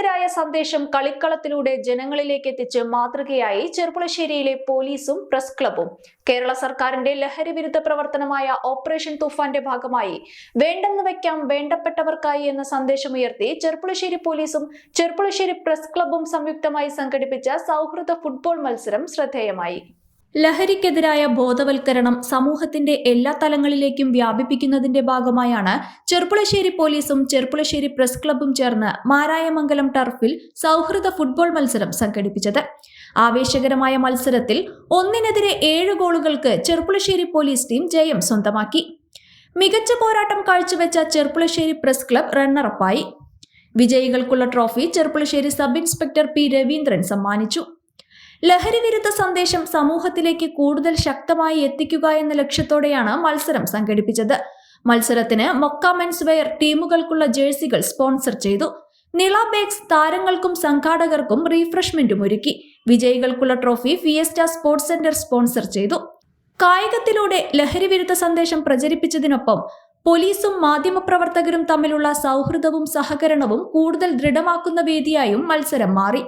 ലഹരിക്കെതിരായ സന്ദേശം കളിക്കളത്തിലൂടെ ജനങ്ങളിലേക്ക് എത്തിച്ച് മാതൃകയായി ചെർപ്പുളശ്ശേരിയിലെ പോലീസും പ്രസ് ക്ലബും. കേരള സർക്കാരിന്റെ ലഹരി വിരുദ്ധ പ്രവർത്തനമായ ഓപ്പറേഷൻ തൂഫാന്റെ ഭാഗമായി വേണ്ടെന്ന് വെക്കാം വേണ്ടപ്പെട്ടവർക്കായി എന്ന സന്ദേശമുയർത്തി ചെർപ്പുളശ്ശേരി പോലീസും ചെർപ്പുളശ്ശേരി പ്രസ് ക്ലബും സംയുക്തമായി സംഘടിപ്പിച്ച സൗഹൃദ ഫുട്ബോൾ മത്സരം ശ്രദ്ധേയമായി. ലഹരിക്കെതിരായ ബോധവൽക്കരണം സമൂഹത്തിന്റെ എല്ലാ തലങ്ങളിലേക്കും വ്യാപിപ്പിക്കുന്നതിന്റെ ഭാഗമായാണ് ചെർപ്പുളശ്ശേരി പോലീസും ചെർപ്പുളശ്ശേരി പ്രസ് ക്ലബും ചേർന്ന് മാരായമംഗലം ടർഫിൽ സൗഹൃദ ഫുട്ബോൾ മത്സരം സംഘടിപ്പിച്ചത്. ആവേശകരമായ മത്സരത്തിൽ 1-7 ഗോളുകൾക്ക് ചെർപ്പുളശ്ശേരി പോലീസ് ടീം ജയം സ്വന്തമാക്കി. മികച്ച പോരാട്ടം കാഴ്ചവെച്ച ചെർപ്പുളശ്ശേരി പ്രസ് ക്ലബ് റണ്ണറപ്പായി. വിജയികൾക്കുള്ള trophy Cherpulassery sub inspector P Raveendran സമ്മാനിച്ചു. ലഹരി വിരുദ്ധ സന്ദേശം സമൂഹത്തിലേക്ക് കൂടുതൽ ശക്തമായി എത്തിക്കുക എന്ന ലക്ഷ്യത്തോടെയാണ് മത്സരം സംഘടിപ്പിച്ചത്. മത്സരത്തിന് മൊക്ക മെൻസ് വെയർ ടീമുകൾക്കുള്ള ജേഴ്സികൾ സ്പോൺസർ ചെയ്തു. നിള ബേക്സ് താരങ്ങൾക്കും സംഘാടകർക്കും റീഫ്രഷ്മെന്റും ഒരുക്കി. വിജയികൾക്കുള്ള trophy Fiesta sports centre sponsor ചെയ്തു. കായികത്തിലൂടെ ലഹരി വിരുദ്ധ സന്ദേശം പ്രചരിപ്പിച്ചതിനൊപ്പം പോലീസും മാധ്യമപ്രവർത്തകരും തമ്മിലുള്ള സൗഹൃദവും സഹകരണവും കൂടുതൽ ദൃഢമാക്കുന്ന വേദിയായും മത്സരം മാറി.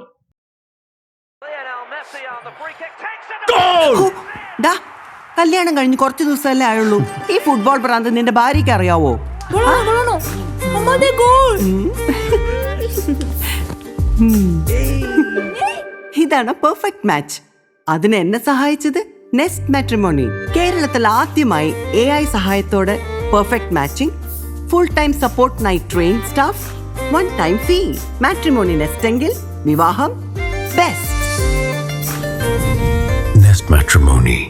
കല്യാണം കഴിഞ്ഞ് കുറച്ച് ദിവസമല്ലേ ആയുള്ളൂ. ഈ ഫുട്ബോൾ ഭ്രാന്ത് നിന്റെ ഭാര്യയ്ക്ക് അറിയാവോ? ഇതാണ് പെർഫെക്റ്റ് മാച്ച്. അതിന് എന്നെ സഹായിച്ചത് നെസ്റ്റ് മാട്രിമോണി. കേരളത്തിൽ ആദ്യമായി AI സഹായത്തോടെ perfect matching, full time support, night train staff, 1 time fee. Matrimony Nest എങ്കിൽ വിവാഹം ബെസ്റ്റ്. Nest Matrimony.